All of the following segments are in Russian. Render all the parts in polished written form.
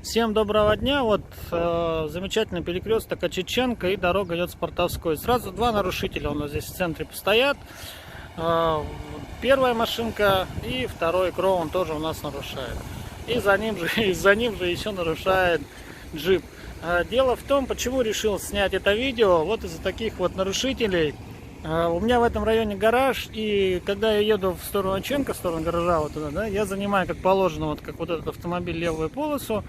Всем доброго дня. Вот замечательный перекресток Очеченко и дорога идет Спартовской. Сразу два нарушителя у нас здесь в центре постоят. Первая машинка и второй Кроун тоже у нас нарушает. И за ним же еще нарушает джип. Дело в том, почему решил снять это видео. Вот из-за таких вот нарушителей. У меня в этом районе гараж, и когда я еду в сторону Оченко, в сторону гаража, вот туда, да, я занимаю как положено, вот как вот этот автомобиль, левую полосу.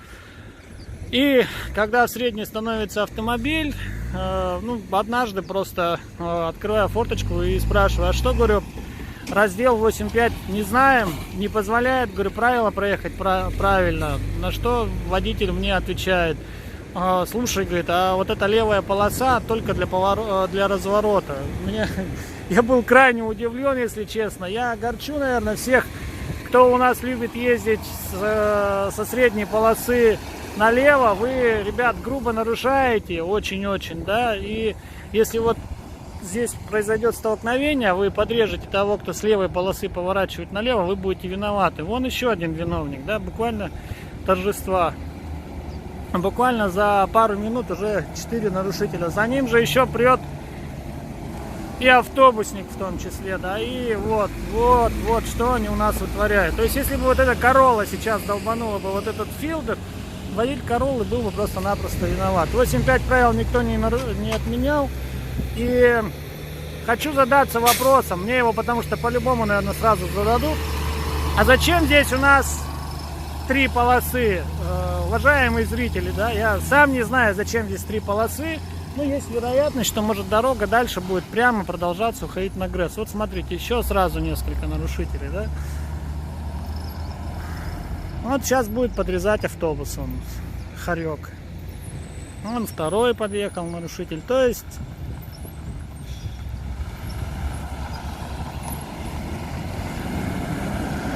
И когда в средней становится автомобиль, однажды просто открываю форточку и спрашиваю, а что, говорю, раздел 8.5 не знаем, не позволяет, говорю, правила проехать правильно. На что водитель мне отвечает: слушай, говорит, а вот эта левая полоса только для разворота. Я был крайне удивлен, если честно. Я огорчу, наверное, всех, кто у нас любит ездить со средней полосы налево. Вы, ребят, грубо нарушаете, очень-очень, да, и если вот здесь произойдет столкновение, вы подрежете того, кто с левой полосы поворачивает налево, вы будете виноваты. Вон еще один виновник, да, буквально торжества. Буквально за пару минут уже 4 нарушителя. За ним же еще прет и автобусник в том числе, да, и вот что они у нас вытворяют. То есть, если бы вот эта Королла сейчас долбанула бы вот этот Филдер, водитель Короллы был бы просто-напросто виноват. 8.5 правил никто не отменял. И хочу задаться вопросом, мне его потому что по-любому, наверное, сразу зададут. А зачем здесь у нас 3 полосы? Уважаемые зрители, да, я сам не знаю, зачем здесь 3 полосы. Но есть вероятность, что может дорога дальше будет прямо продолжаться уходить на ГРЭС. Вот смотрите, еще сразу несколько нарушителей, да. Вот сейчас будет подрезать автобус он, хорек. Вон второй подъехал нарушитель. То есть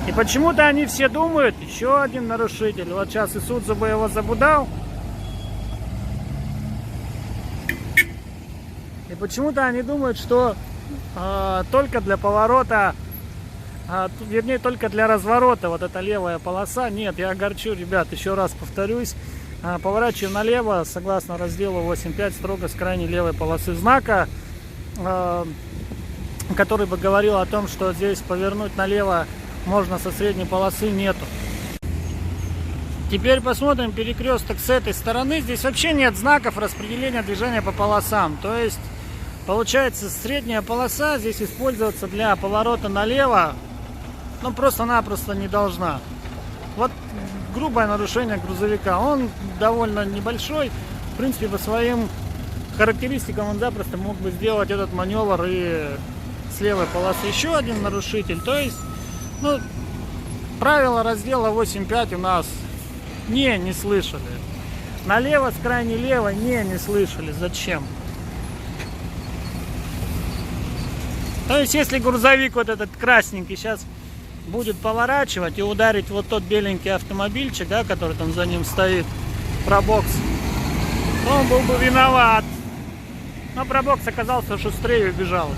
и почему-то они все думают, еще один нарушитель. Вот сейчас Исудзу бы его забудал. И почему-то они думают, что только для поворота, вернее, только для разворота вот эта левая полоса. Нет, я огорчу, ребят, еще раз повторюсь. Поворачиваем налево, согласно разделу 8.5, строго с крайней левой полосы знака, который бы говорил о том, что здесь повернуть налево можно со средней полосы, нету. Теперь посмотрим перекресток с этой стороны. Здесь вообще нет знаков распределения движения по полосам. То есть, получается, средняя полоса здесь использоваться для поворота налево, просто-напросто не должна. Вот грубое нарушение грузовика. Он довольно небольшой. В принципе, по своим характеристикам он запросто мог бы сделать этот маневр и с левой полосы. Еще один нарушитель. То есть, правила раздела 8.5 у нас не слышали. Налево с крайней левой не слышали. Зачем? То есть, если грузовик вот этот красненький сейчас будет поворачивать и ударить вот тот беленький автомобильчик, да, который там за ним стоит, пробокс, то он был бы виноват. Но пробокс оказался шустрее и убежал.